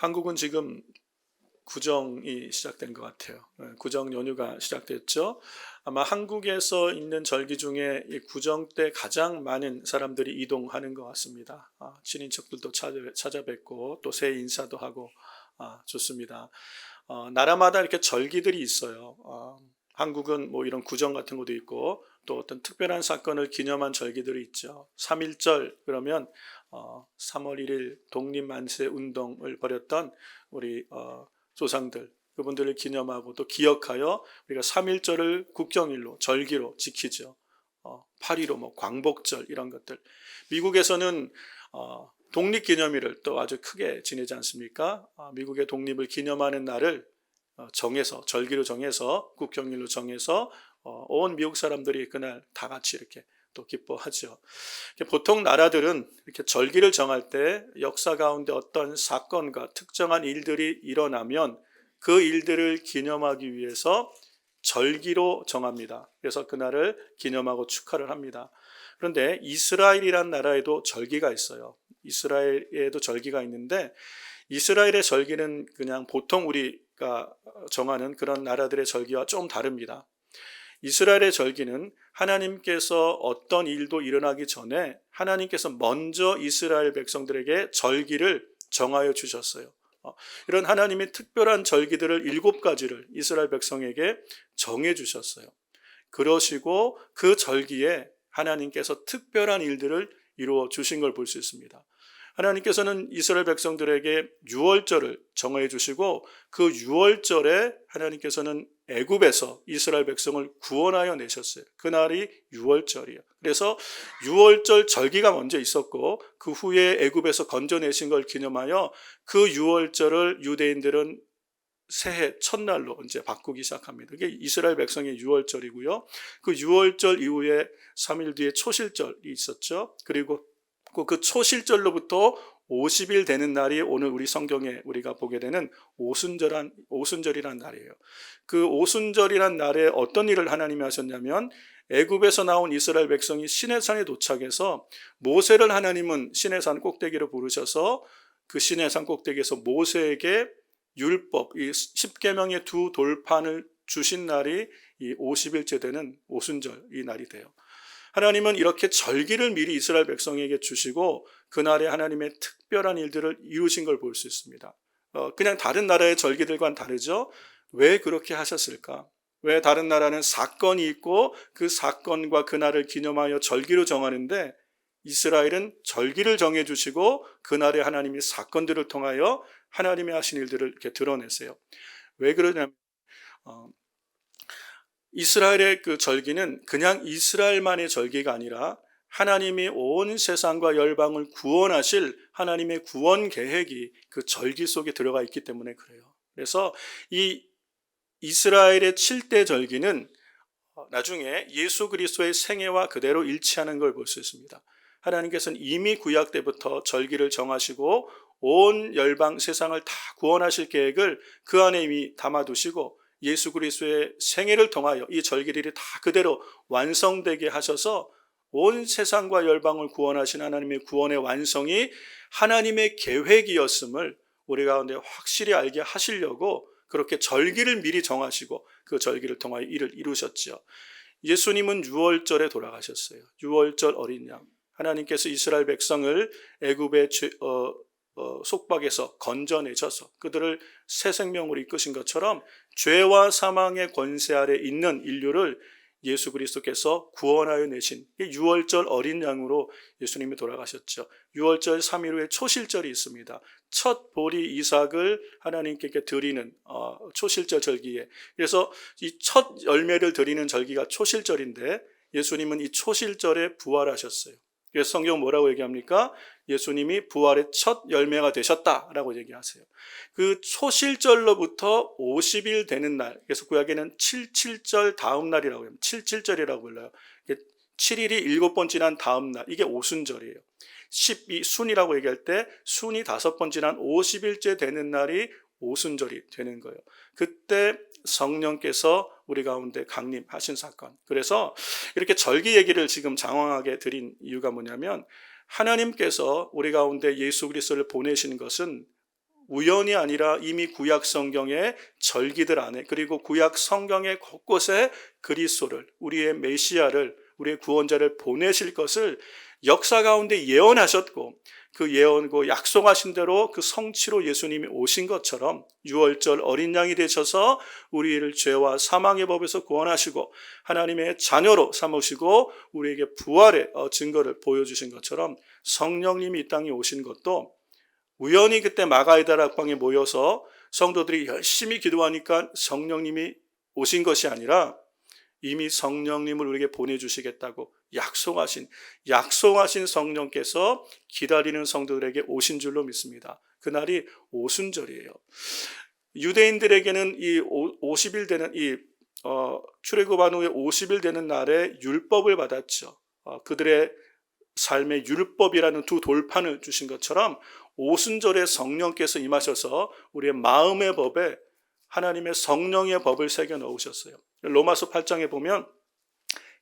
한국은 지금 구정이 시작된 것 같아요. 구정 연휴가 시작됐죠. 아마 한국에서 있는 절기 중에 이 구정 때 가장 많은 사람들이 이동하는 것 같습니다. 친인척들도 찾아뵙고 또 새해 인사도 하고 좋습니다. 나라마다 이렇게 절기들이 있어요. 한국은 뭐 이런 구정 같은 것도 있고 또 어떤 특별한 사건을 기념한 절기들이 있죠. 3.1절 그러면 3월 1일 독립만세 운동을 벌였던 우리 조상들 그분들을 기념하고 또 기억하여 우리가 3.1절을 국경일로 절기로 지키죠. 8.15 뭐 광복절 이런 것들. 미국에서는 독립기념일을 또 아주 크게 지내지 않습니까? 미국의 독립을 기념하는 날을 정해서 절기로 정해서 국경일로 정해서 온 미국 사람들이 그날 다 같이 이렇게 또 기뻐하죠. 보통 나라들은 이렇게 절기를 정할 때 역사 가운데 어떤 사건과 특정한 일들이 일어나면 그 일들을 기념하기 위해서 절기로 정합니다. 그래서 그날을 기념하고 축하를 합니다. 그런데 이스라엘이란 나라에도 절기가 있어요. 이스라엘에도 절기가 있는데 이스라엘의 절기는 그냥 보통 우리가 정하는 그런 나라들의 절기와 좀 다릅니다. 이스라엘의 절기는 하나님께서 어떤 일도 일어나기 전에 하나님께서 먼저 이스라엘 백성들에게 절기를 정하여 주셨어요. 이런 하나님의 특별한 절기들을 7가지를 이스라엘 백성에게 정해 주셨어요. 그러시고 그 절기에 하나님께서 특별한 일들을 이루어 주신 걸 볼 수 있습니다. 하나님께서는 이스라엘 백성들에게 유월절을 정해 주시고 그 유월절에 하나님께서는 애굽에서 이스라엘 백성을 구원하여 내셨어요. 그날이 유월절이에요. 그래서 유월절 절기가 먼저 있었고 그 후에 애굽에서 건져내신 걸 기념하여 그 유월절을 유대인들은 새해 첫날로 이제 바꾸기 시작합니다. 그게 이스라엘 백성의 유월절이고요. 그 유월절 이후에 3일 뒤에 초실절이 있었죠. 그리고 그 초실절로부터 50일 되는 날이 오늘 우리 성경에 우리가 보게 되는 오순절이란 날이에요. 그 오순절이란 날에 어떤 일을 하나님이 하셨냐면 애굽에서 나온 이스라엘 백성이 시내산에 도착해서 모세를 하나님은 시내산 꼭대기로 부르셔서 그 시내산 꼭대기에서 모세에게 율법, 이 10계명의 두 돌판을 주신 날이 이 50일째 되는 오순절 이 날이 돼요. 하나님은 이렇게 절기를 미리 이스라엘 백성에게 주시고 그날에 하나님의 특별한 일들을 이루신 걸 볼 수 있습니다. 그냥 다른 나라의 절기들과는 다르죠. 왜 그렇게 하셨을까? 왜 다른 나라는 사건이 있고 그 사건과 그날을 기념하여 절기로 정하는데 이스라엘은 절기를 정해 주시고 그날에 하나님이 사건들을 통하여 하나님이 하신 일들을 이렇게 드러내세요. 왜 그러냐면 이스라엘의 그 절기는 그냥 이스라엘만의 절기가 아니라 하나님이 온 세상과 열방을 구원하실 하나님의 구원 계획이 그 절기 속에 들어가 있기 때문에 그래요. 그래서 이 이스라엘의 7대 절기는 나중에 예수 그리스도의 생애와 그대로 일치하는 걸 볼 수 있습니다. 하나님께서는 이미 구약 때부터 절기를 정하시고 온 열방 세상을 다 구원하실 계획을 그 안에 이미 담아두시고 예수 그리스도의 생애를 통하여 이 절기들이 다 그대로 완성되게 하셔서 온 세상과 열방을 구원하신 하나님의 구원의 완성이 하나님의 계획이었음을 우리 가운데 확실히 알게 하시려고 그렇게 절기를 미리 정하시고 그 절기를 통하여 이를 이루셨죠. 예수님은 유월절에 돌아가셨어요. 유월절 어린 양. 하나님께서 이스라엘 백성을 애굽의 속박에서 건져내셔서 그들을 새 생명으로 이끄신 것처럼 죄와 사망의 권세 아래 있는 인류를 예수 그리스도께서 구원하여 내신 유월절 어린 양으로 예수님이 돌아가셨죠. 유월절 3일 후에 초실절이 있습니다. 첫 보리 이삭을 하나님께 드리는 초실절 절기에, 그래서 이 첫 열매를 드리는 절기가 초실절인데 예수님은 이 초실절에 부활하셨어요. 그래서 성경 뭐라고 얘기합니까? 예수님이 부활의 첫 열매가 되셨다라고 얘기하세요. 그 초실절로부터 50일 되는 날, 그래서 구약에는 77절 다음 날이라고 해요. 77절이라고 불러요. 7일이 7번 지난 다음 날, 이게 오순절이에요. 12순이라고 얘기할 때 순이 5번 지난 50일째 되는 날이 오순절이 되는 거예요. 그때 성령께서 우리 가운데 강림하신 사건. 그래서 이렇게 절기 얘기를 지금 장황하게 드린 이유가 뭐냐면 하나님께서 우리 가운데 예수 그리스도를 보내신 것은 우연이 아니라 이미 구약 성경의 절기들 안에, 그리고 구약 성경의 곳곳에 그리스도를, 우리의 메시아를, 우리의 구원자를 보내실 것을 역사 가운데 예언하셨고, 그 예언고 약속하신 대로 그 성취로 예수님이 오신 것처럼 유월절 어린 양이 되셔서 우리를 죄와 사망의 법에서 구원하시고 하나님의 자녀로 삼으시고 우리에게 부활의 증거를 보여주신 것처럼, 성령님이 이 땅에 오신 것도 우연히 그때 마가이다 락방에 모여서 성도들이 열심히 기도하니까 성령님이 오신 것이 아니라 이미 성령님을 우리에게 보내주시겠다고 약속하신 성령께서 기다리는 성도들에게 오신 줄로 믿습니다. 그날이 오순절이에요. 유대인들에게는 이 50일 되는 출애굽한 후에 50일 되는 날에 율법을 받았죠. 그들의 삶의 율법이라는 두 돌판을 주신 것처럼 오순절에 성령께서 임하셔서 우리의 마음의 법에 하나님의 성령의 법을 새겨 넣으셨어요. 로마서 8장에 보면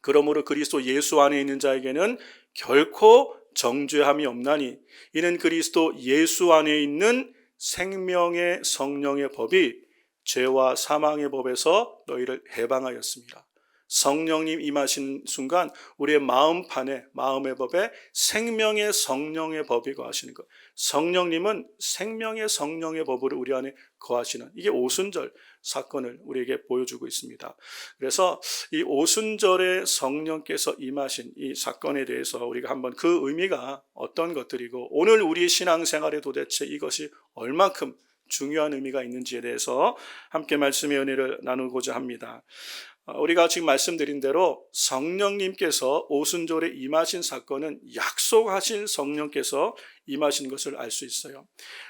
그러므로 그리스도 예수 안에 있는 자에게는 결코 정죄함이 없나니 이는 그리스도 예수 안에 있는 생명의 성령의 법이 죄와 사망의 법에서 너희를 해방하였습니다. 성령님 임하신 순간 우리의 마음판에, 마음의 법에 생명의 성령의 법이 거하시는 것. 성령님은 생명의 성령의 법으로 우리 안에 거하시는, 이게 오순절 사건을 우리에게 보여주고 있습니다. 그래서 이 오순절에 성령께서 임하신 이 사건에 대해서 우리가 한번 그 의미가 어떤 것들이고 오늘 우리 신앙생활에 도대체 이것이 얼만큼 중요한 의미가 있는지에 대해서 함께 말씀의 은혜를 나누고자 합니다. 우리가 지금 말씀드린 대로 성령님께서 오순절에 임하신 사건은 약속하신 성령께서 임하신 것을 알 수 있어요.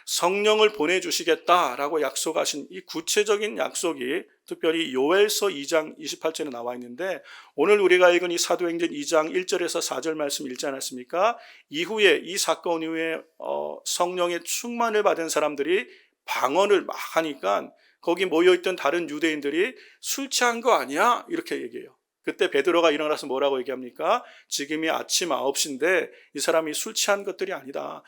성령을 보내주시겠다라고 약속하신 이 구체적인 약속이 특별히 요엘서 2장 28절에 나와 있는데, 오늘 우리가 읽은 이 사도행전 2장 1절에서 4절 말씀 읽지 않았습니까? 이후에, 이 사건 이후에 성령의 충만을 받은 사람들이 방언을 막 하니까 거기 모여있던 다른 유대인들이 술 취한 거 아니야? 이렇게 얘기해요. 그때 베드로가 일어나서 뭐라고 얘기합니까? 지금이 아침 9시인데 이 사람이 술 취한 것들이 아니다.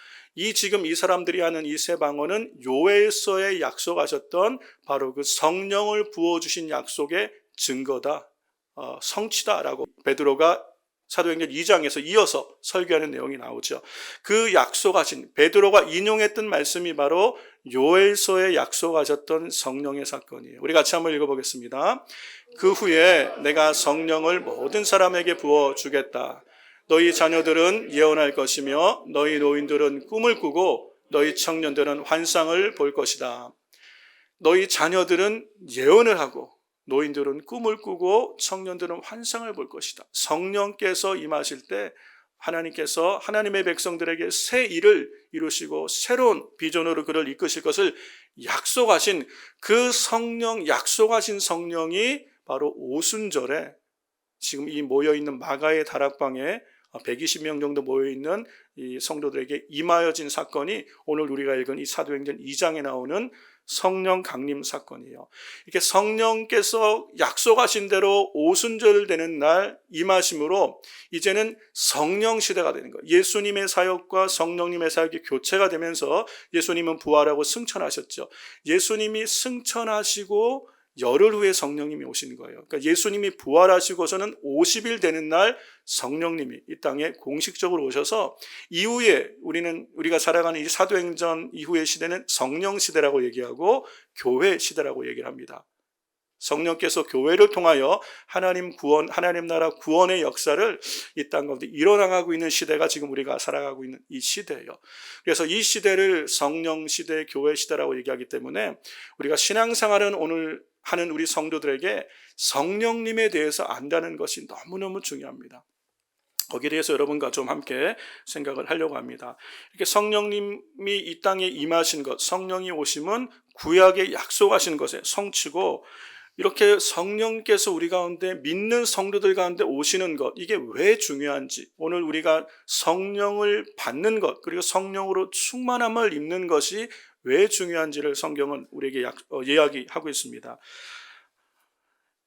지금 이 사람들이 하는 이 세 방언은 요엘서에 약속하셨던 바로 그 성령을 부어주신 약속의 증거다, 성취다라고 베드로가 사도행전 2장에서 이어서 설교하는 내용이 나오죠. 그 약속하신, 베드로가 인용했던 말씀이 바로 요엘서에 약속하셨던 성령의 사건이에요. 우리 같이 한번 읽어보겠습니다. 그 후에 내가 성령을 모든 사람에게 부어주겠다. 너희 자녀들은 예언할 것이며 너희 노인들은 꿈을 꾸고 너희 청년들은 환상을 볼 것이다. 너희 자녀들은 예언을 하고 노인들은 꿈을 꾸고 청년들은 환상을 볼 것이다. 성령께서 임하실 때 하나님께서 하나님의 백성들에게 새 일을 이루시고 새로운 비전으로 그를 이끄실 것을 약속하신 그 성령, 약속하신 성령이 바로 오순절에 지금 이 모여있는 마가의 다락방에 120명 정도 모여있는 이 성도들에게 임하여진 사건이 오늘 우리가 읽은 이 사도행전 2장에 나오는 성령 강림 사건이에요. 이렇게 성령께서 약속하신 대로 오순절 되는 날 임하심으로 이제는 성령 시대가 되는 거예요. 예수님의 사역과 성령님의 사역이 교체가 되면서 예수님은 부활하고 승천하셨죠. 예수님이 승천하시고 열흘 후에 성령님이 오신 거예요. 그러니까 예수님이 부활하시고서는 50일 되는 날 성령님이 이 땅에 공식적으로 오셔서 이후에 우리가 살아가는 이 사도행전 이후의 시대는 성령 시대라고 얘기하고 교회 시대라고 얘기를 합니다. 성령께서 교회를 통하여 하나님 나라 구원의 역사를 이 땅 가운데 일어나가고 있는 시대가 지금 우리가 살아가고 있는 이 시대예요. 그래서 이 시대를 성령 시대, 교회 시대라고 얘기하기 때문에 우리가 신앙생활은 오늘 하는 우리 성도들에게 성령님에 대해서 안다는 것이 너무너무 중요합니다. 거기에 대해서 여러분과 좀 함께 생각을 하려고 합니다. 이렇게 성령님이 이 땅에 임하신 것, 성령이 오심은 구약에 약속하신 것의 성취고, 이렇게 성령께서 우리 가운데 믿는 성도들 가운데 오시는 것, 이게 왜 중요한지, 오늘 우리가 성령을 받는 것, 그리고 성령으로 충만함을 입는 것이 왜 중요한지를 성경은 우리에게 이야기하고 있습니다.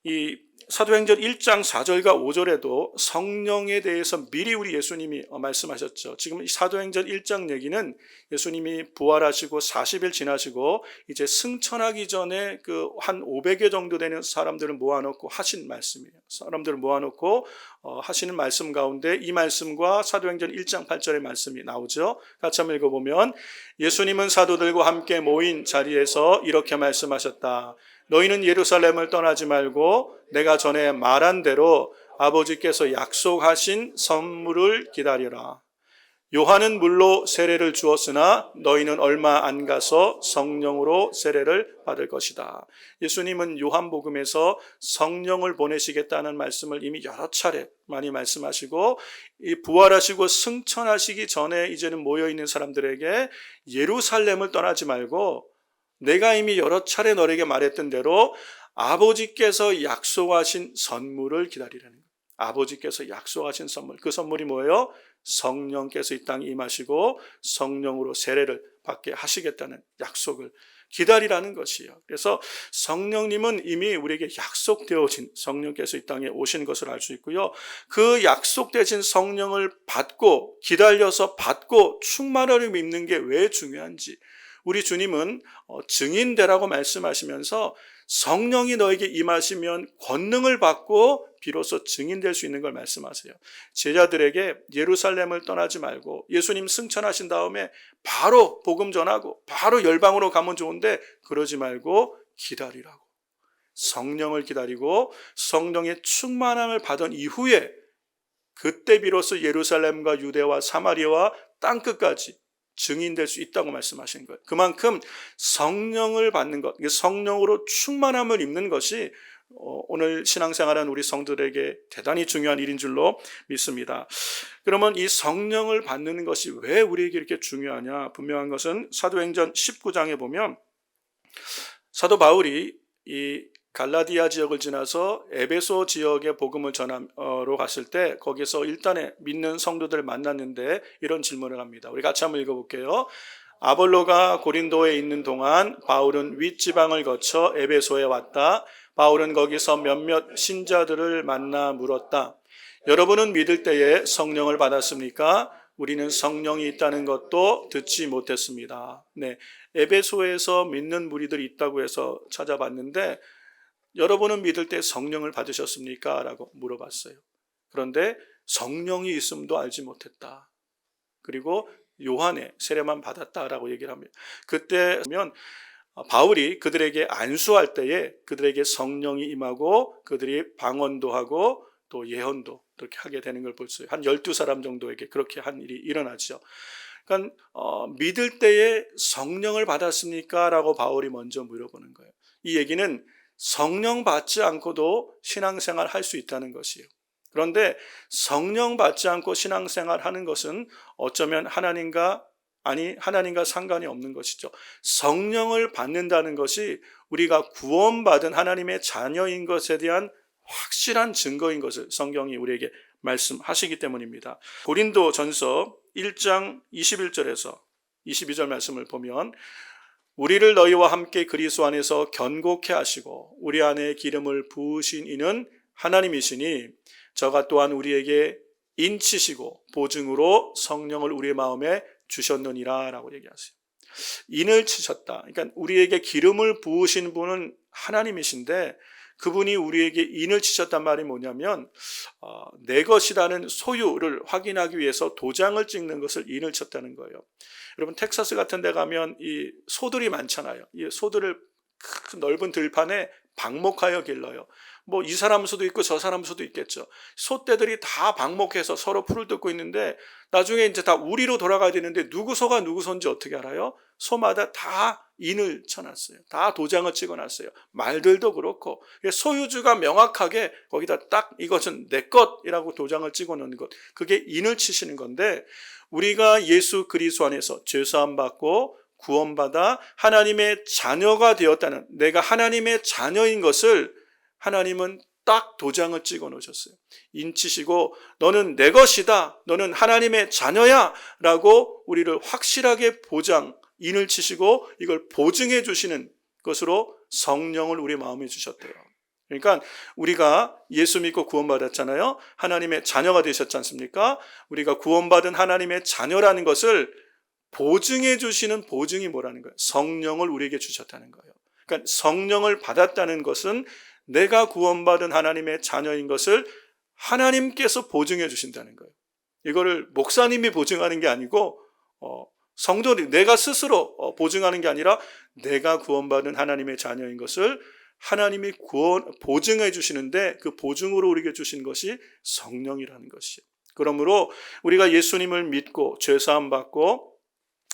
이 사도행전 1장 4절과 5절에도 성령에 대해서 미리 우리 예수님이 말씀하셨죠. 지금 이 사도행전 1장 얘기는 예수님이 부활하시고 40일 지나시고 이제 승천하기 전에 그 한 500여 정도 되는 사람들을 모아놓고 하신 말씀이에요. 사람들을 모아놓고 하시는 말씀 가운데 이 말씀과 사도행전 1장 8절의 말씀이 나오죠. 같이 한번 읽어보면, 예수님은 사도들과 함께 모인 자리에서 이렇게 말씀하셨다. 너희는 예루살렘을 떠나지 말고 내가 전에 말한 대로 아버지께서 약속하신 선물을 기다려라. 요한은 물로 세례를 주었으나 너희는 얼마 안 가서 성령으로 세례를 받을 것이다. 예수님은 요한복음에서 성령을 보내시겠다는 말씀을 이미 여러 차례 많이 말씀하시고, 이 부활하시고 승천하시기 전에 이제는 모여있는 사람들에게 예루살렘을 떠나지 말고 내가 이미 여러 차례 너에게 말했던 대로 아버지께서 약속하신 선물을 기다리라는 거예요. 아버지께서 약속하신 선물. 그 선물이 뭐예요? 성령께서 이 땅에 임하시고 성령으로 세례를 받게 하시겠다는 약속을 기다리라는 것이에요. 그래서 성령님은 이미 우리에게 약속되어진 성령께서 이 땅에 오신 것을 알 수 있고요. 그 약속되신 성령을 받고 기다려서 받고 충만함을 입는 게 왜 중요한지, 우리 주님은 증인되라고 말씀하시면서 성령이 너에게 임하시면 권능을 받고 비로소 증인될 수 있는 걸 말씀하세요. 제자들에게 예루살렘을 떠나지 말고 예수님 승천하신 다음에 바로 복음 전하고 바로 열방으로 가면 좋은데 그러지 말고 기다리라고. 성령을 기다리고 성령의 충만함을 받은 이후에 그때 비로소 예루살렘과 유대와 사마리아와 땅끝까지 증인될 수 있다고 말씀하신 거예요. 그만큼 성령을 받는 것, 성령으로 충만함을 입는 것이 오늘 신앙생활하는 우리 성도들에게 대단히 중요한 일인 줄로 믿습니다. 그러면 이 성령을 받는 것이 왜 우리에게 이렇게 중요하냐? 분명한 것은 사도행전 19장에 보면 사도 바울이 이 갈라디아 지역을 지나서 에베소 지역의 복음을 전하러 갔을 때 거기서 일단에 믿는 성도들을 만났는데 이런 질문을 합니다. 우리 같이 한번 읽어볼게요. 아볼로가 고린도에 있는 동안 바울은 윗지방을 거쳐 에베소에 왔다. 바울은 거기서 몇몇 신자들을 만나 물었다. 여러분은 믿을 때에 성령을 받았습니까? 우리는 성령이 있다는 것도 듣지 못했습니다. 네, 에베소에서 믿는 무리들이 있다고 해서 찾아봤는데 여러분은 믿을 때 성령을 받으셨습니까? 라고 물어봤어요. 그런데 성령이 있음도 알지 못했다. 그리고 요한의 세례만 받았다라고 얘기를 합니다. 그때 보면 바울이 그들에게 안수할 때에 그들에게 성령이 임하고 그들이 방언도 하고 또 예언도 그렇게 하게 되는 걸 볼 수 있어요. 한 12사람 정도에게 그렇게 한 일이 일어나죠. 그러니까 믿을 때에 성령을 받았습니까? 라고 바울이 먼저 물어보는 거예요. 이 얘기는 성령 받지 않고도 신앙생활 할 수 있다는 것이에요. 그런데 성령 받지 않고 신앙생활 하는 것은 어쩌면 하나님과 상관이 없는 것이죠. 성령을 받는다는 것이 우리가 구원받은 하나님의 자녀인 것에 대한 확실한 증거인 것을 성경이 우리에게 말씀하시기 때문입니다. 고린도전서 1장 21절에서 22절 말씀을 보면 우리를 너희와 함께 그리스도 안에서 견고케 하시고 우리 안에 기름을 부으신 이는 하나님이시니 저가 또한 우리에게 인치시고 보증으로 성령을 우리의 마음에 주셨느니라 라고 얘기하세요. 인을 치셨다. 그러니까 우리에게 기름을 부으신 분은 하나님이신데 그분이 우리에게 인을 치셨단 말이 뭐냐면 내 것이라는 소유를 확인하기 위해서 도장을 찍는 것을 인을 쳤다는 거예요. 여러분 텍사스 같은 데 가면 이 소들이 많잖아요. 이 소들을 큰 넓은 들판에 방목하여 길러요. 뭐 이 사람 수도 있고 저 사람 수도 있겠죠. 소떼들이 다 방목해서 서로 풀을 뜯고 있는데 나중에 이제 다 우리로 돌아가야 되는데 누구 소가 누구 소인지 어떻게 알아요? 소마다 다 인을 쳐놨어요. 다 도장을 찍어놨어요. 말들도 그렇고 소유주가 명확하게 거기다 딱 이것은 내 것이라고 도장을 찍어놓는 것, 그게 인을 치시는 건데 우리가 예수 그리스도 안에서 죄사함 받고 구원받아 하나님의 자녀가 되었다는, 내가 하나님의 자녀인 것을 하나님은 딱 도장을 찍어 놓으셨어요. 인치시고 너는 내 것이다, 너는 하나님의 자녀야 라고 우리를 확실하게 인을 치시고 이걸 보증해 주시는 것으로 성령을 우리 마음에 주셨대요. 그러니까 우리가 예수 믿고 구원받았잖아요. 하나님의 자녀가 되셨지 않습니까? 우리가 구원받은 하나님의 자녀라는 것을 보증해 주시는 보증이 뭐라는 거예요? 성령을 우리에게 주셨다는 거예요. 그러니까 성령을 받았다는 것은 내가 구원받은 하나님의 자녀인 것을 하나님께서 보증해 주신다는 거예요. 이거를 목사님이 보증하는 게 아니고 성도들이 내가 스스로 보증하는 게 아니라 내가 구원받은 하나님의 자녀인 것을 하나님이 보증해 주시는데 그 보증으로 우리에게 주신 것이 성령이라는 것이에요. 그러므로 우리가 예수님을 믿고 죄사함 받고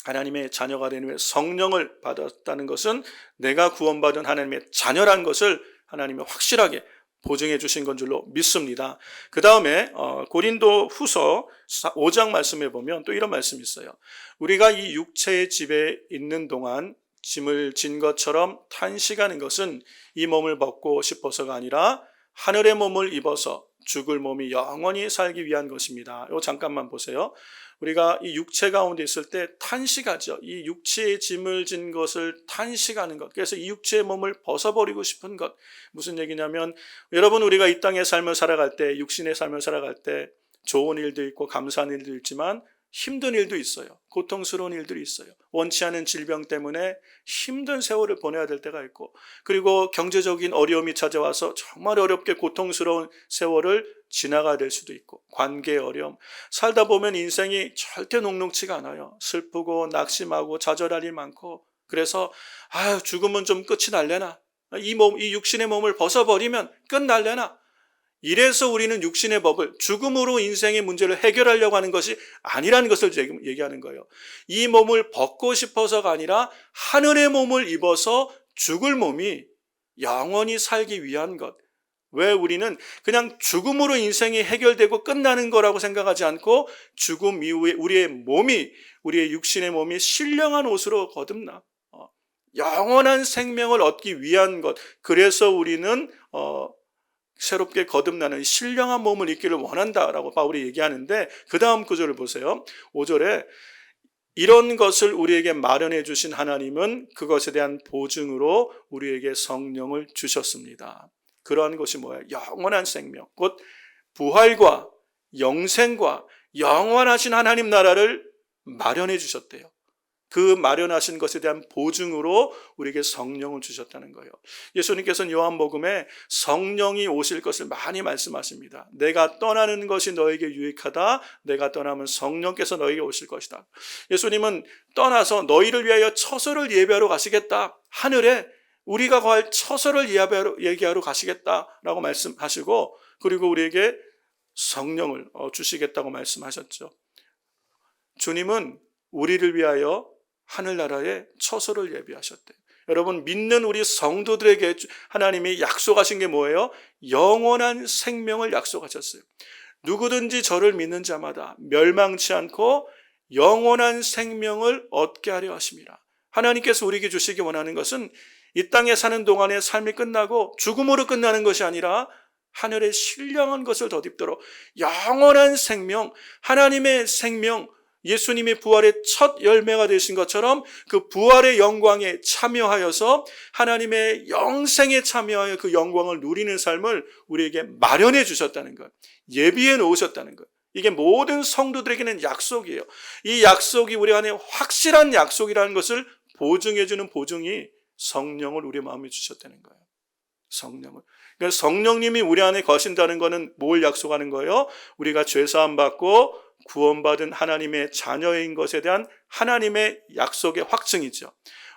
하나님의 자녀가 되는 후에 성령을 받았다는 것은 내가 구원받은 하나님의 자녀라는 것을 하나님이 확실하게 보증해 주신 건 줄로 믿습니다. 그 다음에 고린도 후서 5장 말씀에 보면 또 이런 말씀이 있어요. 우리가 이 육체의 집에 있는 동안 짐을 진 것처럼 탄식하는 것은 이 몸을 벗고 싶어서가 아니라 하늘의 몸을 입어서 죽을 몸이 영원히 살기 위한 것입니다. 이거 잠깐만 보세요. 우리가 이 육체 가운데 있을 때 탄식하죠. 이 육체의 짐을 진 것을 탄식하는 것. 그래서 이 육체의 몸을 벗어버리고 싶은 것. 무슨 얘기냐면 여러분 우리가 이 땅의 삶을 살아갈 때 육신의 삶을 살아갈 때 좋은 일도 있고 감사한 일도 있지만 힘든 일도 있어요. 고통스러운 일들이 있어요. 원치 않은 질병 때문에 힘든 세월을 보내야 될 때가 있고 그리고 경제적인 어려움이 찾아와서 정말 어렵게 고통스러운 세월을 지나가야 될 수도 있고 관계의 어려움 살다 보면 인생이 절대 녹록지가 않아요. 슬프고 낙심하고 좌절할 일 많고 그래서 죽으면 좀 끝이 날래나 이 육신의 몸을 벗어버리면 끝 날래나 이래서 우리는 육신의 법을 죽음으로 인생의 문제를 해결하려고 하는 것이 아니라는 것을 얘기하는 거예요. 이 몸을 벗고 싶어서가 아니라 하늘의 몸을 입어서 죽을 몸이 영원히 살기 위한 것. 왜 우리는 그냥 죽음으로 인생이 해결되고 끝나는 거라고 생각하지 않고 죽음 이후에 우리의 육신의 몸이 신령한 옷으로 거듭나 영원한 생명을 얻기 위한 것. 그래서 우리는 새롭게 거듭나는 신령한 몸을 입기를 원한다라고 바울이 얘기하는데 그 다음 구절을 보세요. 5절에 이런 것을 우리에게 마련해 주신 하나님은 그것에 대한 보증으로 우리에게 성령을 주셨습니다. 그러한 것이 뭐예요? 영원한 생명, 곧 부활과 영생과 영원하신 하나님 나라를 마련해 주셨대요. 그 마련하신 것에 대한 보증으로 우리에게 성령을 주셨다는 거예요. 예수님께서는 요한복음에 성령이 오실 것을 많이 말씀하십니다. 내가 떠나는 것이 너에게 유익하다. 내가 떠나면 성령께서 너에게 오실 것이다. 예수님은 떠나서 너희를 위하여 처소를 예비하러 가시겠다. 하늘에 우리가 거할 처소를 예비하러 가시겠다라고 말씀하시고 그리고 우리에게 성령을 주시겠다고 말씀하셨죠. 주님은 우리를 위하여 하늘나라에 처소를 예비하셨대요. 여러분 믿는 우리 성도들에게 하나님이 약속하신 게 뭐예요? 영원한 생명을 약속하셨어요. 누구든지 저를 믿는 자마다 멸망치 않고 영원한 생명을 얻게 하려 하심이라. 하나님께서 우리에게 주시기 원하는 것은 이 땅에 사는 동안의 삶이 끝나고 죽음으로 끝나는 것이 아니라 하늘의 신령한 것을 덧입도록 영원한 생명, 하나님의 생명, 예수님의 부활의 첫 열매가 되신 것처럼 그 부활의 영광에 참여하여서 하나님의 영생에 참여하여 그 영광을 누리는 삶을 우리에게 마련해 주셨다는 것, 예비해 놓으셨다는 것. 이게 모든 성도들에게는 약속이에요. 이 약속이 우리 안에 확실한 약속이라는 것을 보증해 주는 보증이 성령을 우리 마음에 주셨다는 거예요. 성령을. 그러니까 성령님이 우리 안에 거신다는 것은 뭘 약속하는 거예요? 우리가 죄사함 받고 구원받은 하나님의 자녀인 것에 대한 하나님의 약속의 확증이죠.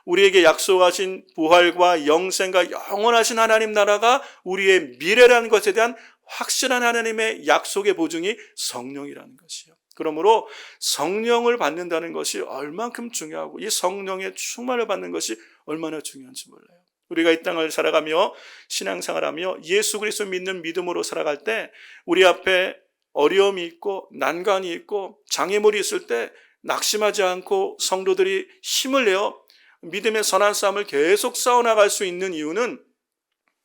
우리에게 약속하신 부활과 영생과 영원하신 하나님 나라가 우리의 미래라는 것에 대한 확실한 하나님의 약속의 보증이 성령이라는 것이에요. 그러므로 성령을 받는다는 것이 얼만큼 중요하고 이 성령의 충만을 받는 것이 얼마나 중요한지 몰라요. 우리가 이 땅을 살아가며 신앙생활하며 예수 그리스도 믿는 믿음으로 살아갈 때 우리 앞에 어려움이 있고 난관이 있고 장애물이 있을 때 낙심하지 않고 성도들이 힘을 내어 믿음의 선한 싸움을 계속 싸워나갈 수 있는 이유는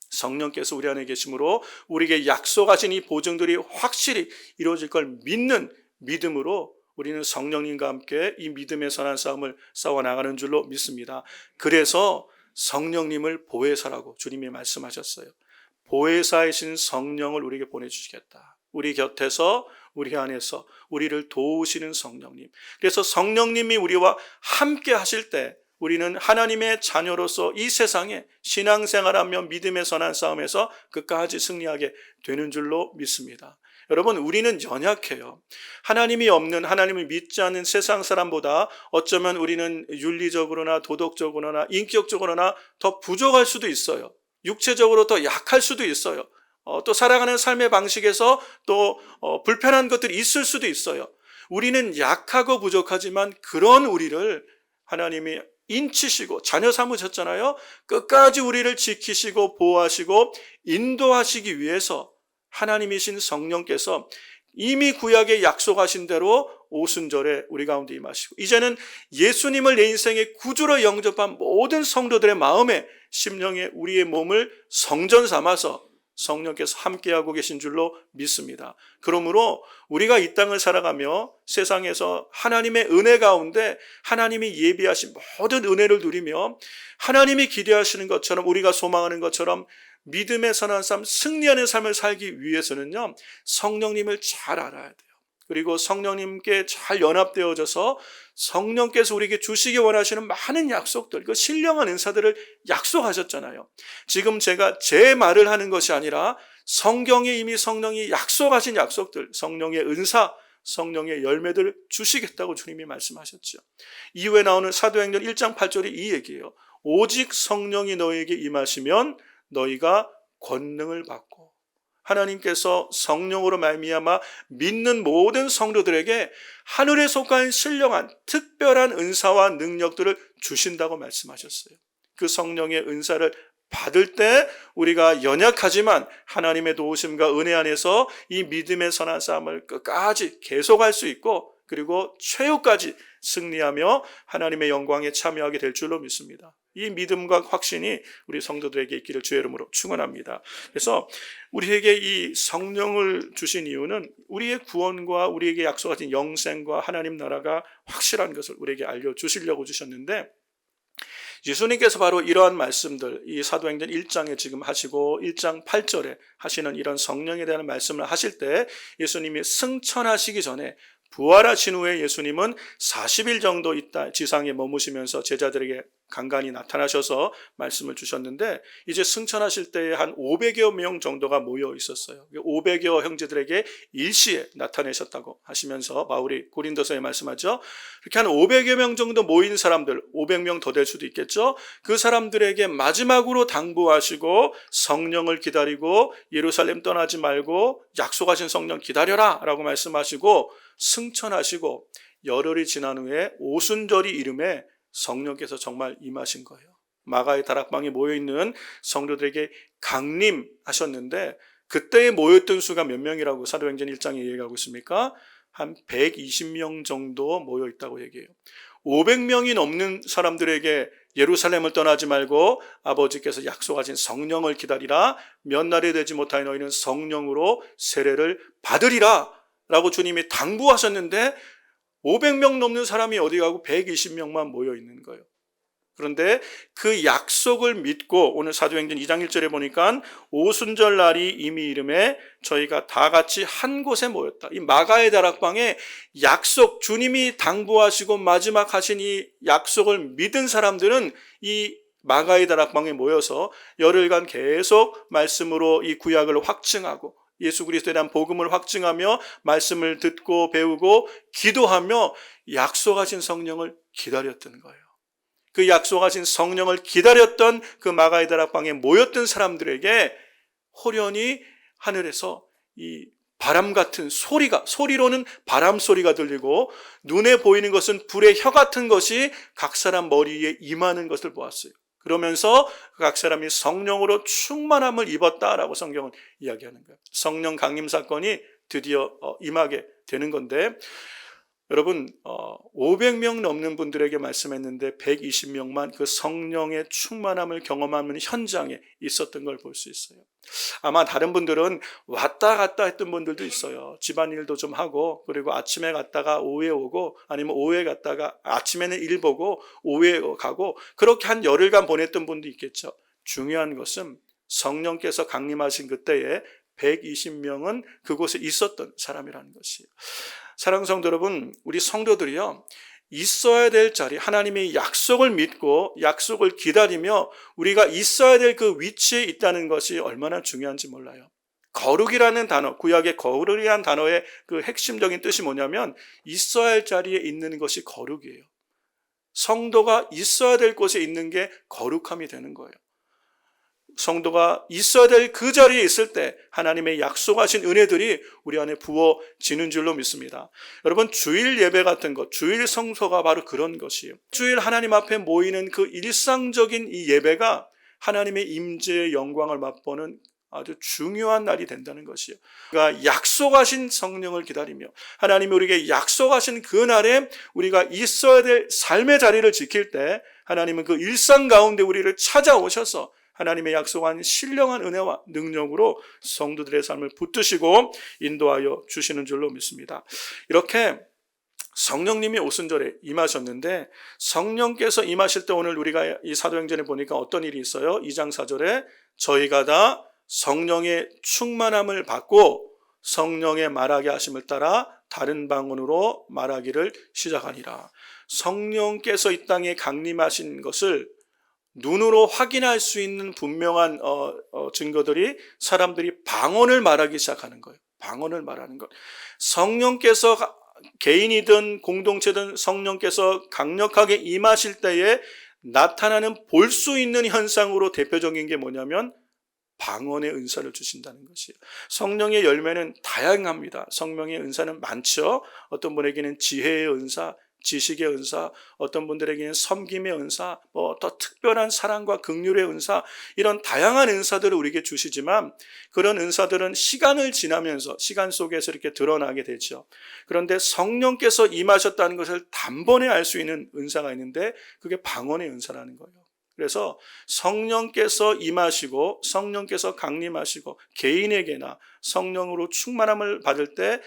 성령께서 우리 안에 계심으로 우리에게 약속하신 이 보증들이 확실히 이루어질 걸 믿는 믿음으로 우리는 성령님과 함께 이 믿음의 선한 싸움을 싸워나가는 줄로 믿습니다. 그래서 성령님을 보혜사라고 주님이 말씀하셨어요. 보혜사이신 성령을 우리에게 보내주시겠다. 우리 곁에서 우리 안에서 우리를 도우시는 성령님. 그래서 성령님이 우리와 함께 하실 때 우리는 하나님의 자녀로서 이 세상에 신앙생활하며 믿음의 선한 싸움에서 끝까지 승리하게 되는 줄로 믿습니다. 여러분, 우리는 연약해요. 하나님이 없는, 하나님을 믿지 않는 세상 사람보다 어쩌면 우리는 윤리적으로나 도덕적으로나 인격적으로나 더 부족할 수도 있어요. 육체적으로 더 약할 수도 있어요. 또 살아가는 삶의 방식에서 또 불편한 것들이 있을 수도 있어요. 우리는 약하고 부족하지만 그런 우리를 하나님이 인치시고 자녀 삼으셨잖아요. 끝까지 우리를 지키시고 보호하시고 인도하시기 위해서 하나님이신 성령께서 이미 구약에 약속하신 대로 오순절에 우리 가운데 임하시고, 이제는 예수님을 내 인생의 구주로 영접한 모든 성도들의 마음에 심령에 우리의 몸을 성전 삼아서 성령께서 함께하고 계신 줄로 믿습니다. 그러므로 우리가 이 땅을 살아가며 세상에서 하나님의 은혜 가운데 하나님이 예비하신 모든 은혜를 누리며 하나님이 기대하시는 것처럼, 우리가 소망하는 것처럼 믿음의 선한 삶, 승리하는 삶을 살기 위해서는요, 성령님을 잘 알아야 돼요. 그리고 성령님께 잘 연합되어져서 성령께서 우리에게 주시기 원하시는 많은 약속들, 그 신령한 은사들을 약속하셨잖아요. 지금 제가 제 말을 하는 것이 아니라 성경에 이미 성령이 약속하신 약속들, 성령의 은사, 성령의 열매들을 주시겠다고 주님이 말씀하셨죠. 이후에 나오는 사도행전 1장 8절이 이 얘기예요. 오직 성령이 너희에게 임하시면 너희가 권능을 받고, 하나님께서 성령으로 말미암아 믿는 모든 성도들에게 하늘에 속한 신령한 특별한 은사와 능력들을 주신다고 말씀하셨어요. 그 성령의 은사를 받을 때 우리가 연약하지만 하나님의 도우심과 은혜 안에서 이 믿음의 선한 싸움을 끝까지 계속할 수 있고, 그리고 최후까지 승리하며 하나님의 영광에 참여하게 될 줄로 믿습니다. 이 믿음과 확신이 우리 성도들에게 있기를 주의 이름으로 축원합니다. 그래서 우리에게 이 성령을 주신 이유는 우리의 구원과 우리에게 약속하신 영생과 하나님 나라가 확실한 것을 우리에게 알려주시려고 주셨는데, 예수님께서 바로 이러한 말씀들, 이 사도행전 1장에 지금 하시고 1장 8절에 하시는 이런 성령에 대한 말씀을 하실 때 예수님이 승천하시기 전에, 부활하신 후에 예수님은 40일 정도 있다 지상에 머무시면서 제자들에게 간간히 나타나셔서 말씀을 주셨는데, 이제 승천하실 때에 한 500여 명 정도가 모여 있었어요. 500여 형제들에게 일시에 나타내셨다고 하시면서 바울이 고린도서에 말씀하죠. 이렇게 한 500여 명 정도 모인 사람들, 500명 더 될 수도 있겠죠. 그 사람들에게 마지막으로 당부하시고 성령을 기다리고 예루살렘 떠나지 말고 약속하신 성령 기다려라 라고 말씀하시고 승천하시고 열흘이 지난 후에 오순절이 이름에 성령께서 정말 임하신 거예요. 마가의 다락방에 모여있는 성도들에게 강림하셨는데, 그때에 모였던 수가 몇 명이라고 사도행전 1장에 얘기하고 있습니까? 한 120명 정도 모여있다고 얘기해요. 500명이 넘는 사람들에게 예루살렘을 떠나지 말고 아버지께서 약속하신 성령을 기다리라, 몇 날이 되지 못하여 너희는 성령으로 세례를 받으리라 라고 주님이 당부하셨는데 500명 넘는 사람이 어디 가고 120명만 모여 있는 거예요. 그런데 그 약속을 믿고 오늘 사도행전 2장 1절에 보니까 오순절 날이 이미 이름에 저희가 다 같이 한 곳에 모였다. 이 마가의 다락방에 약속, 주님이 당부하시고 마지막 하신 이 약속을 믿은 사람들은 이 마가의 다락방에 모여서 열흘간 계속 말씀으로 이 구약을 확증하고 예수 그리스도에 대한 복음을 확증하며 말씀을 듣고 배우고 기도하며 약속하신 성령을 기다렸던 거예요. 그 약속하신 성령을 기다렸던 그 마가의 다락방에 모였던 사람들에게 호련히 하늘에서 이 바람 같은 소리로는 바람 소리가 들리고 눈에 보이는 것은 불의 혀 같은 것이 각 사람 머리에 임하는 것을 보았어요. 그러면서 각 사람이 성령으로 충만함을 입었다라고 성경은 이야기하는 거예요. 성령 강림 사건이 드디어 임하게 되는 건데, 여러분 500명 넘는 분들에게 말씀했는데 120명만 그 성령의 충만함을 경험하는 현장에 있었던 걸 볼 수 있어요. 아마 다른 분들은 왔다 갔다 했던 분들도 있어요. 집안일도 좀 하고, 그리고 아침에 갔다가 오후에 오고, 아니면 오후에 갔다가 아침에는 일 보고 오후에 가고, 그렇게 한 열흘간 보냈던 분도 있겠죠. 중요한 것은 성령께서 강림하신 그때에 120명은 그곳에 있었던 사람이라는 것이에요. 사랑하는 성도 여러분, 우리 성도들이요, 있어야 될 자리, 하나님의 약속을 믿고 약속을 기다리며 우리가 있어야 될 그 위치에 있다는 것이 얼마나 중요한지 몰라요. 거룩이라는 단어, 구약의 거룩이라는 단어의 그 핵심적인 뜻이 뭐냐면 있어야 할 자리에 있는 것이 거룩이에요. 성도가 있어야 될 곳에 있는 게 거룩함이 되는 거예요. 성도가 있어야 될 그 자리에 있을 때 하나님의 약속하신 은혜들이 우리 안에 부어지는 줄로 믿습니다. 여러분, 주일 예배 같은 것, 주일 성소가 바로 그런 것이에요. 주일 하나님 앞에 모이는 그 일상적인 이 예배가 하나님의 임재의 영광을 맛보는 아주 중요한 날이 된다는 것이에요. 그러니까 약속하신 성령을 기다리며 하나님이 우리에게 약속하신 그 날에 우리가 있어야 될 삶의 자리를 지킬 때 하나님은 그 일상 가운데 우리를 찾아오셔서 하나님의 약속한 신령한 은혜와 능력으로 성도들의 삶을 붙드시고 인도하여 주시는 줄로 믿습니다. 이렇게 성령님이 오순절에 임하셨는데 성령께서 임하실 때 오늘 우리가 이 사도행전에 보니까 어떤 일이 있어요? 2장 4절에 저희가 다 성령의 충만함을 받고 성령의 말하게 하심을 따라 다른 방언으로 말하기를 시작하니라. 성령께서 이 땅에 강림하신 것을 눈으로 확인할 수 있는 분명한 증거들이 사람들이 방언을 말하기 시작하는 거예요. 방언을 말하는 것. 성령께서 개인이든 공동체든 성령께서 강력하게 임하실 때에 나타나는 볼 수 있는 현상으로 대표적인 게 뭐냐면 방언의 은사를 주신다는 것이에요. 성령의 열매는 다양합니다. 성령의 은사는 많죠. 어떤 분에게는 지혜의 은사, 지식의 은사, 어떤 분들에게는 섬김의 은사, 더 특별한 사랑과 긍휼의 은사, 이런 다양한 은사들을 우리에게 주시지만 그런 은사들은 시간을 지나면서 시간 속에서 이렇게 드러나게 되죠. 그런데 성령께서 임하셨다는 것을 단번에 알 수 있는 은사가 있는데 그게 방언의 은사라는 거예요. 그래서 성령께서 임하시고 성령께서 강림하시고 개인에게나 성령으로 충만함을 받을 때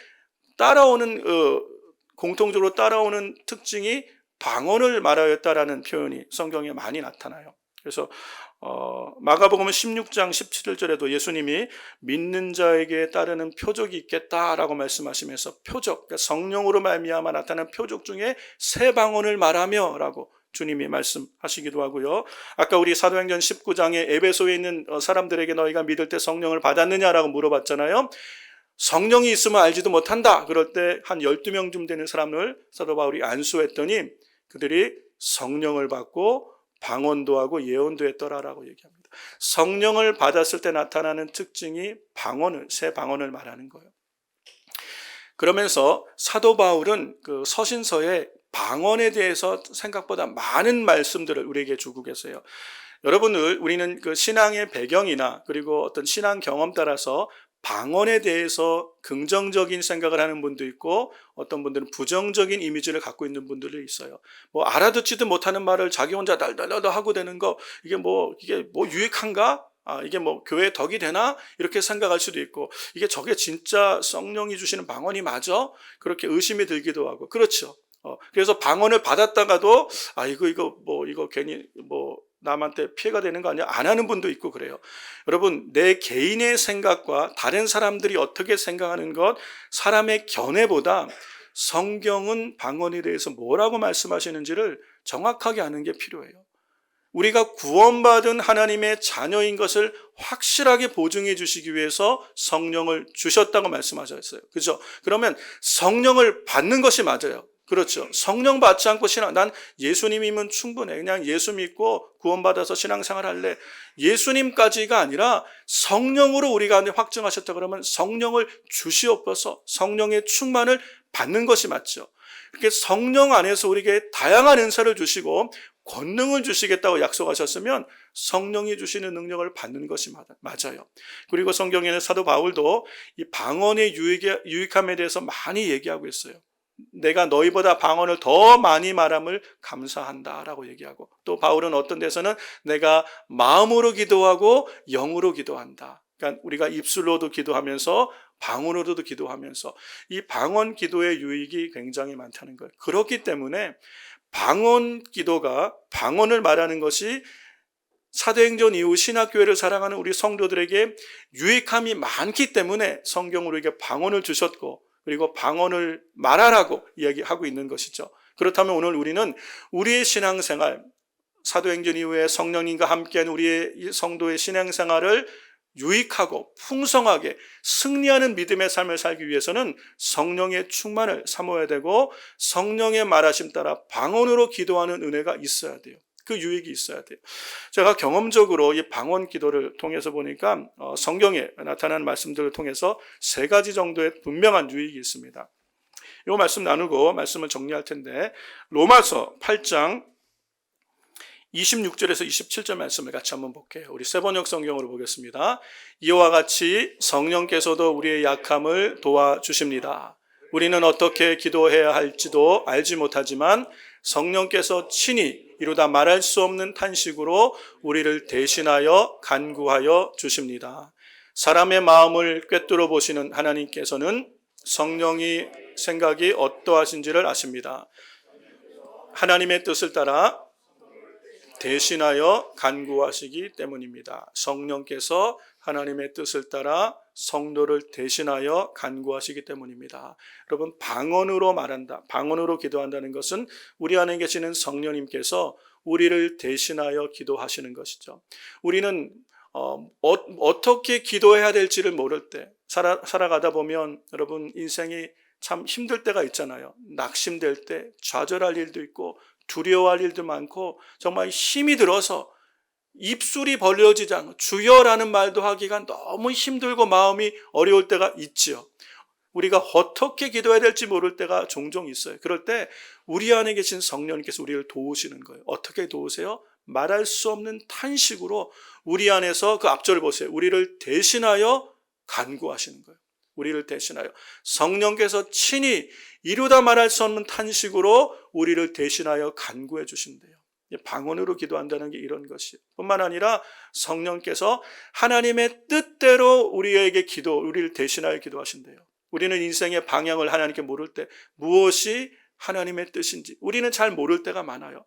따라오는 공통적으로 따라오는 특징이 방언을 말하였다라는 표현이 성경에 많이 나타나요. 그래서 마가복음 16장 17절에도 예수님이 믿는 자에게 따르는 표적이 있겠다라고 말씀하시면서 표적, 그러니까 성령으로 말미암아 나타나는 표적 중에 새 방언을 말하며라고 주님이 말씀하시기도 하고요. 아까 우리 사도행전 19장에 에베소에 있는 사람들에게 너희가 믿을 때 성령을 받았느냐라고 물어봤잖아요. 성령이 있으면 알지도 못한다. 그럴 때 한 12명쯤 되는 사람을 사도 바울이 안수했더니 그들이 성령을 받고 방언도 하고 예언도 했더라라고 얘기합니다. 성령을 받았을 때 나타나는 특징이 새 방언을 말하는 거예요. 그러면서 사도 바울은 그 서신서에 방언에 대해서 생각보다 많은 말씀들을 우리에게 주고 계세요. 여러분들, 우리는 그 신앙의 배경이나 그리고 어떤 신앙 경험 따라서 방언에 대해서 긍정적인 생각을 하는 분도 있고 어떤 분들은 부정적인 이미지를 갖고 있는 분들이 있어요. 알아듣지도 못하는 말을 자기 혼자 달달달 하고 되는 거, 이게 유익한가? 이게 교회에 덕이 되나? 이렇게 생각할 수도 있고, 저게 진짜 성령이 주시는 방언이 맞아? 그렇게 의심이 들기도 하고, 그렇죠. 그래서 방언을 받았다가도 이거 괜히 남한테 피해가 되는 거 아니야? 안 하는 분도 있고 그래요. 여러분, 내 개인의 생각과 다른 사람들이 어떻게 생각하는 것, 사람의 견해보다 성경은 방언에 대해서 뭐라고 말씀하시는지를 정확하게 아는 게 필요해요. 우리가 구원받은 하나님의 자녀인 것을 확실하게 보증해 주시기 위해서 성령을 주셨다고 말씀하셨어요. 그죠? 그러면 성령을 받는 것이 맞아요. 그렇죠. 성령 받지 않고 난 예수님이면 충분해. 그냥 예수 믿고 구원받아서 신앙생활 할래. 예수님까지가 아니라 성령으로 우리 가운데 확증하셨다 그러면 성령을 주시옵소서, 성령의 충만을 받는 것이 맞죠. 그렇게 성령 안에서 우리에게 다양한 은사를 주시고 권능을 주시겠다고 약속하셨으면 성령이 주시는 능력을 받는 것이 맞아요. 그리고 성경에는 사도 바울도 이 방언의 유익함에 대해서 많이 얘기하고 있어요. 내가 너희보다 방언을 더 많이 말함을 감사한다라고 얘기하고, 또 바울은 어떤 데서는 내가 마음으로 기도하고 영으로 기도한다. 그러니까 우리가 입술로도 기도하면서 방언으로도 기도하면서 이 방언 기도의 유익이 굉장히 많다는 거예요. 그렇기 때문에 방언 기도가, 방언을 말하는 것이 사도행전 이후 신학교회를 사랑하는 우리 성도들에게 유익함이 많기 때문에 성경으로 이게 방언을 주셨고, 그리고 방언을 말하라고 이야기하고 있는 것이죠. 그렇다면 오늘 우리는 우리의 신앙생활, 사도행전 이후에 성령님과 함께한 우리의 성도의 신앙생활을 유익하고 풍성하게 승리하는 믿음의 삶을 살기 위해서는 성령의 충만을 사모해야 되고, 성령의 말하심 따라 방언으로 기도하는 은혜가 있어야 돼요. 그 유익이 있어야 돼요. 제가 경험적으로 이 방언 기도를 통해서 보니까 성경에 나타난 말씀들을 통해서 3가지 정도의 분명한 유익이 있습니다. 이 말씀 나누고 말씀을 정리할 텐데, 로마서 8장 26절에서 27절 말씀을 같이 한번 볼게요. 우리 세번역 성경으로 보겠습니다. 이와 같이 성령께서도 우리의 약함을 도와주십니다. 우리는 어떻게 기도해야 할지도 알지 못하지만 성령께서 친히 이루다 말할 수 없는 탄식으로 우리를 대신하여 간구하여 주십니다. 사람의 마음을 꿰뚫어 보시는 하나님께서는 성령이 생각이 어떠하신지를 아십니다. 하나님의 뜻을 따라 대신하여 간구하시기 때문입니다. 성령께서 하나님의 뜻을 따라 성도를 대신하여 간구하시기 때문입니다. 여러분, 방언으로 말한다, 방언으로 기도한다는 것은 우리 안에 계시는 성령님께서 우리를 대신하여 기도하시는 것이죠. 우리는 어떻게 기도해야 될지를 모를 때 살아가다 보면 여러분, 인생이 참 힘들 때가 있잖아요. 낙심될 때, 좌절할 일도 있고 두려워할 일도 많고, 정말 힘이 들어서 입술이 벌려지지 않고 주여라는 말도 하기가 너무 힘들고 마음이 어려울 때가 있지요. 우리가 어떻게 기도해야 될지 모를 때가 종종 있어요. 그럴 때 우리 안에 계신 성령님께서 우리를 도우시는 거예요. 어떻게 도우세요? 말할 수 없는 탄식으로 우리 안에서, 그 앞절을 보세요. 우리를 대신하여 간구하시는 거예요. 우리를 대신하여 성령께서 친히 이루다 말할 수 없는 탄식으로 우리를 대신하여 간구해 주신대요. 방언으로 기도한다는 게 이런 것이에요. 뿐만 아니라 성령께서 하나님의 뜻대로 우리에게 우리를 대신하여 기도하신대요. 우리는 인생의 방향을 하나님께 모를 때 무엇이 하나님의 뜻인지 우리는 잘 모를 때가 많아요.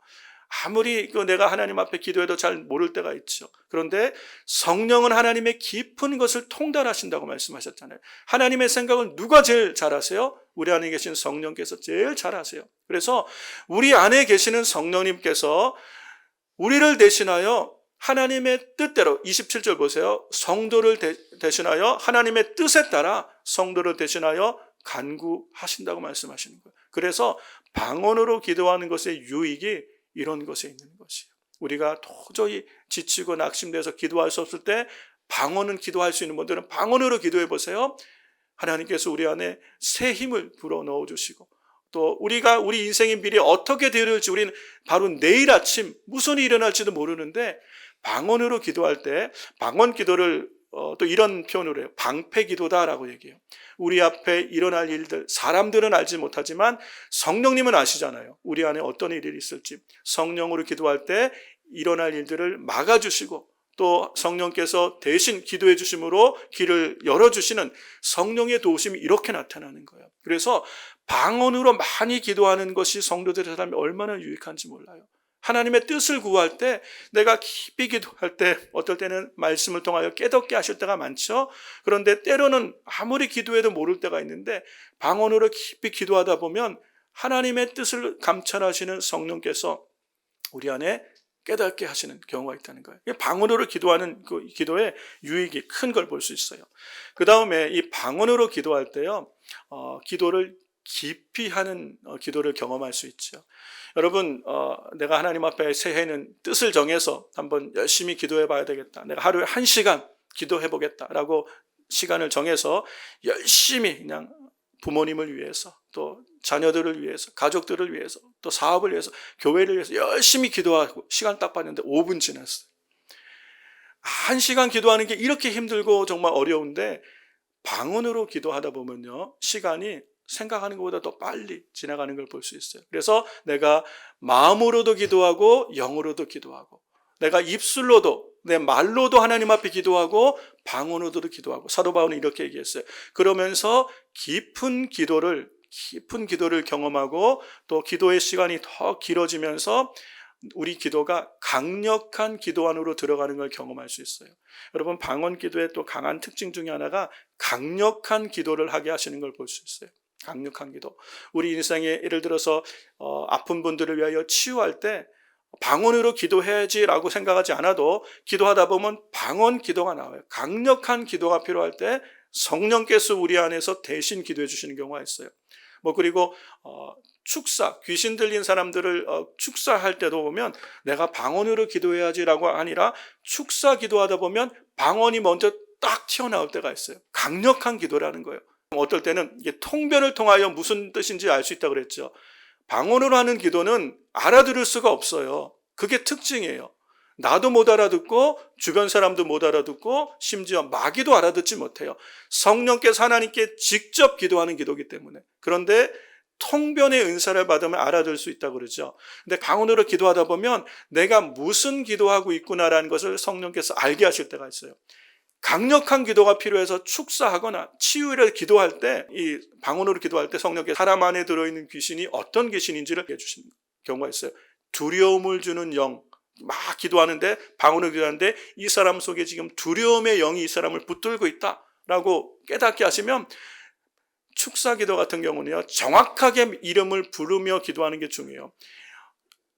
아무리 내가 하나님 앞에 기도해도 잘 모를 때가 있죠. 그런데 성령은 하나님의 깊은 것을 통달하신다고 말씀하셨잖아요. 하나님의 생각을 누가 제일 잘 아세요? 우리 안에 계신 성령께서 제일 잘 아세요. 그래서 우리 안에 계시는 성령님께서 우리를 대신하여 하나님의 뜻대로, 27절 보세요. 성도를 대신하여 하나님의 뜻에 따라 성도를 대신하여 간구하신다고 말씀하시는 거예요. 그래서 방언으로 기도하는 것의 유익이 이런 것에 있는 것이에요. 우리가 도저히 지치고 낙심돼서 기도할 수 없을 때 방언은 기도할 수 있는 분들은 방언으로 기도해 보세요. 하나님께서 우리 안에 새 힘을 불어넣어 주시고, 또 우리 인생의 미래 어떻게 되릴지 우리는 바로 내일 아침 무슨 일이 일어날지도 모르는데, 방언으로 기도할 때 방언 기도를 또 이런 표현으로 해요. 방패 기도다라고 얘기해요. 우리 앞에 일어날 일들, 사람들은 알지 못하지만 성령님은 아시잖아요. 우리 안에 어떤 일이 있을지. 성령으로 기도할 때 일어날 일들을 막아주시고, 또 성령께서 대신 기도해 주심으로 길을 열어주시는 성령의 도우심이 이렇게 나타나는 거예요. 그래서 방언으로 많이 기도하는 것이 성도들의 삶에 얼마나 유익한지 몰라요. 하나님의 뜻을 구할 때, 내가 깊이 기도할 때 어떨 때는 말씀을 통하여 깨닫게 하실 때가 많죠. 그런데 때로는 아무리 기도해도 모를 때가 있는데, 방언으로 깊이 기도하다 보면 하나님의 뜻을 감찰하시는 성령께서 우리 안에 깨닫게 하시는 경우가 있다는 거예요. 방언으로 기도하는 그 기도의 유익이 큰 걸 볼 수 있어요. 그 다음에 이 방언으로 기도할 때요, 기도를 깊이 하는 기도를 경험할 수 있죠. 여러분, 내가 하나님 앞에 새해는 뜻을 정해서 한번 열심히 기도해 봐야 되겠다. 내가 하루에 1시간 기도해 보겠다라고 시간을 정해서 열심히 그냥 부모님을 위해서, 또 자녀들을 위해서, 가족들을 위해서, 또 사업을 위해서, 교회를 위해서 열심히 기도하고 시간 딱 봤는데 5분 지났어요. 1시간 기도하는 게 이렇게 힘들고 정말 어려운데, 방언으로 기도하다 보면요, 시간이 생각하는 것보다 더 빨리 지나가는 걸 볼 수 있어요. 그래서 내가 마음으로도 기도하고 영으로도 기도하고, 내가 입술로도, 내 말로도 하나님 앞에 기도하고 방언으로도 기도하고, 사도 바울은 이렇게 얘기했어요. 그러면서 깊은 기도를 경험하고, 또 기도의 시간이 더 길어지면서 우리 기도가 강력한 기도 안으로 들어가는 걸 경험할 수 있어요. 여러분, 방언 기도의 또 강한 특징 중에 하나가 강력한 기도를 하게 하시는 걸 볼 수 있어요. 강력한 기도. 우리 인생에 예를 들어서 아픈 분들을 위하여 치유할 때 방언으로 기도해야지라고 생각하지 않아도 기도하다 보면 방언 기도가 나와요. 강력한 기도가 필요할 때 성령께서 우리 안에서 대신 기도해 주시는 경우가 있어요. 그리고 축사, 귀신 들린 사람들을 축사할 때도 보면 내가 방언으로 기도해야지라고 아니라 축사 기도하다 보면 방언이 먼저 딱 튀어나올 때가 있어요. 강력한 기도라는 거예요. 어떨 때는 이게 통변을 통하여 무슨 뜻인지 알 수 있다고 그랬죠. 방언으로 하는 기도는 알아들을 수가 없어요. 그게 특징이에요. 나도 못 알아듣고 주변 사람도 못 알아듣고 심지어 마귀도 알아듣지 못해요. 성령께서 하나님께 직접 기도하는 기도이기 때문에. 그런데 통변의 은사를 받으면 알아들을 수 있다고 그러죠. 근데 방언으로 기도하다 보면 내가 무슨 기도하고 있구나라는 것을 성령께서 알게 하실 때가 있어요. 강력한 기도가 필요해서 축사하거나 치유를 기도할 때, 이 방언으로 기도할 때 성령께서 사람 안에 들어있는 귀신이 어떤 귀신인지를 해주시는 경우가 있어요. 두려움을 주는 영, 막 기도하는데, 방언으로 기도하는데 이 사람 속에 지금 두려움의 영이 이 사람을 붙들고 있다라고 깨닫게 하시면, 축사 기도 같은 경우는요, 정확하게 이름을 부르며 기도하는 게 중요해요.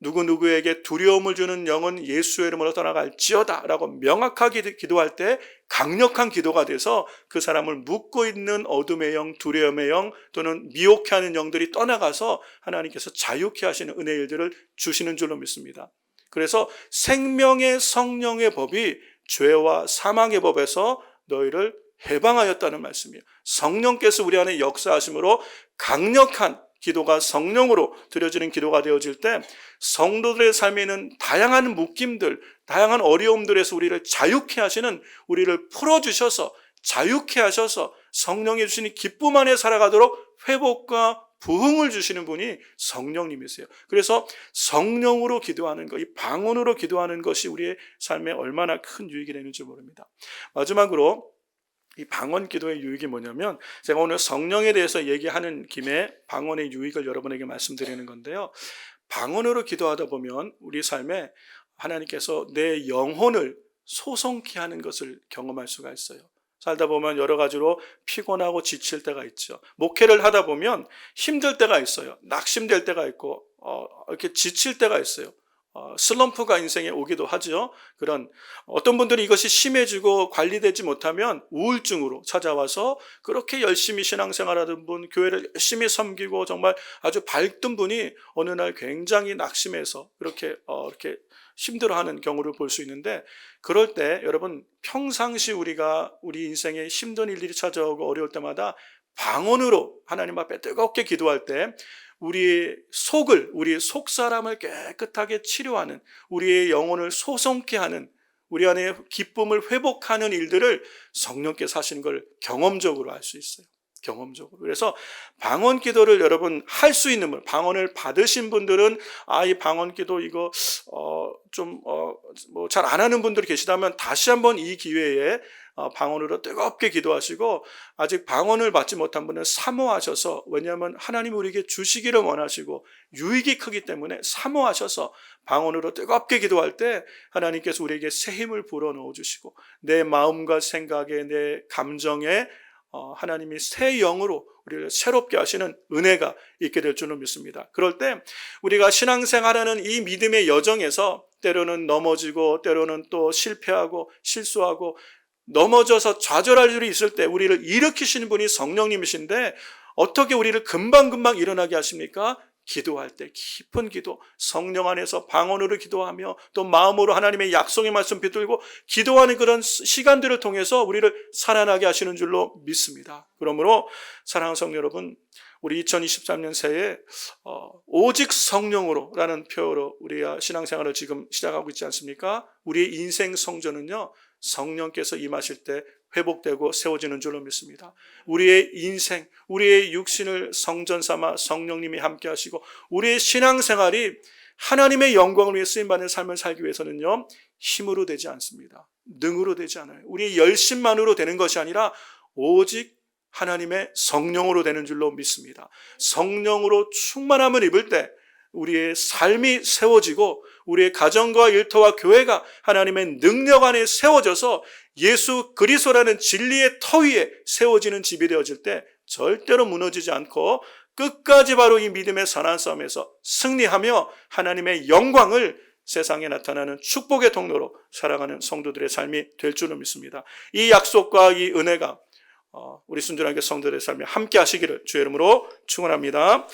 누구누구에게 두려움을 주는 영은 예수의 이름으로 떠나갈지어다 라고 명확하게 기도할 때 강력한 기도가 돼서 그 사람을 묶고 있는 어둠의 영, 두려움의 영 또는 미혹해하는 영들이 떠나가서 하나님께서 자유케 하시는 은혜의 일들을 주시는 줄로 믿습니다. 그래서 생명의 성령의 법이 죄와 사망의 법에서 너희를 해방하였다는 말씀이에요. 성령께서 우리 안에 역사하심으로 강력한 기도가 성령으로 드려지는 기도가 되어질 때 성도들의 삶에는 다양한 묶임들, 다양한 어려움들에서 우리를 자유케 하시는, 우리를 풀어주셔서 자유케 하셔서 성령이 주시는 기쁨 안에 살아가도록 회복과 부흥을 주시는 분이 성령님이세요. 그래서 성령으로 기도하는 것, 이 방언으로 기도하는 것이 우리의 삶에 얼마나 큰 유익이 되는지 모릅니다. 마지막으로 이 방언 기도의 유익이 뭐냐면, 제가 오늘 성령에 대해서 얘기하는 김에 방언의 유익을 여러분에게 말씀드리는 건데요. 방언으로 기도하다 보면 우리 삶에 하나님께서 내 영혼을 소성케 하는 것을 경험할 수가 있어요. 살다 보면 여러 가지로 피곤하고 지칠 때가 있죠. 목회를 하다 보면 힘들 때가 있어요. 낙심될 때가 있고 이렇게 지칠 때가 있어요. 슬럼프가 인생에 오기도 하죠. 그런 어떤 분들이 이것이 심해지고 관리되지 못하면 우울증으로 찾아와서 그렇게 열심히 신앙생활하던 분, 교회를 열심히 섬기고 정말 아주 밝던 분이 어느 날 굉장히 낙심해서 이렇게 힘들어하는 경우를 볼 수 있는데, 그럴 때 여러분, 평상시 우리가 우리 인생에 힘든 일들이 찾아오고 어려울 때마다 방언으로 하나님 앞에 뜨겁게 기도할 때 우리 속 사람을 깨끗하게 치료하는, 우리의 영혼을 소성케 하는, 우리 안에 기쁨을 회복하는 일들을 성령께서 하시는 걸 경험적으로 알 수 있어요. 경험적으로. 그래서 방언 기도를 여러분 할 수 있는 분, 방언을 받으신 분들은 이 방언 기도 이거 잘 안 하는 분들이 계시다면 다시 한번 이 기회에 방언으로 뜨겁게 기도하시고, 아직 방언을 받지 못한 분은 사모하셔서, 왜냐하면 하나님 우리에게 주시기를 원하시고 유익이 크기 때문에 사모하셔서 방언으로 뜨겁게 기도할 때 하나님께서 우리에게 새 힘을 불어넣어 주시고 내 마음과 생각에, 내 감정에 하나님이 새 영으로 우리를 새롭게 하시는 은혜가 있게 될 줄로 믿습니다. 그럴 때 우리가 신앙생활하는 이 믿음의 여정에서 때로는 넘어지고 때로는 또 실패하고 실수하고 넘어져서 좌절할 일이 있을 때 우리를 일으키시는 분이 성령님이신데, 어떻게 우리를 금방금방 일어나게 하십니까? 기도할 때 깊은 기도, 성령 안에서 방언으로 기도하며 또 마음으로 하나님의 약속의 말씀 붙들고 기도하는 그런 시간들을 통해서 우리를 살아나게 하시는 줄로 믿습니다. 그러므로 사랑하는 성도 여러분, 우리 2023년 새해 오직 성령으로 라는 표어로 우리가 신앙생활을 지금 시작하고 있지 않습니까? 우리의 인생 성전은요, 성령께서 임하실 때 회복되고 세워지는 줄로 믿습니다. 우리의 인생, 우리의 육신을 성전 삼아 성령님이 함께 하시고, 우리의 신앙생활이 하나님의 영광을 위해 쓰임받는 삶을 살기 위해서는요, 힘으로 되지 않습니다. 능으로 되지 않아요. 우리의 열심만으로 되는 것이 아니라 오직 하나님의 성령으로 되는 줄로 믿습니다. 성령으로 충만함을 입을 때 우리의 삶이 세워지고 우리의 가정과 일터와 교회가 하나님의 능력 안에 세워져서 예수 그리스도라는 진리의 터 위에 세워지는 집이 되어질 때 절대로 무너지지 않고 끝까지 바로 이 믿음의 선한 싸움에서 승리하며 하나님의 영광을 세상에 나타나는 축복의 통로로 살아가는 성도들의 삶이 될 줄로 믿습니다. 이 약속과 이 은혜가 우리 순전하게 성도들의 삶에 함께 하시기를 주의 이름으로 축원합니다.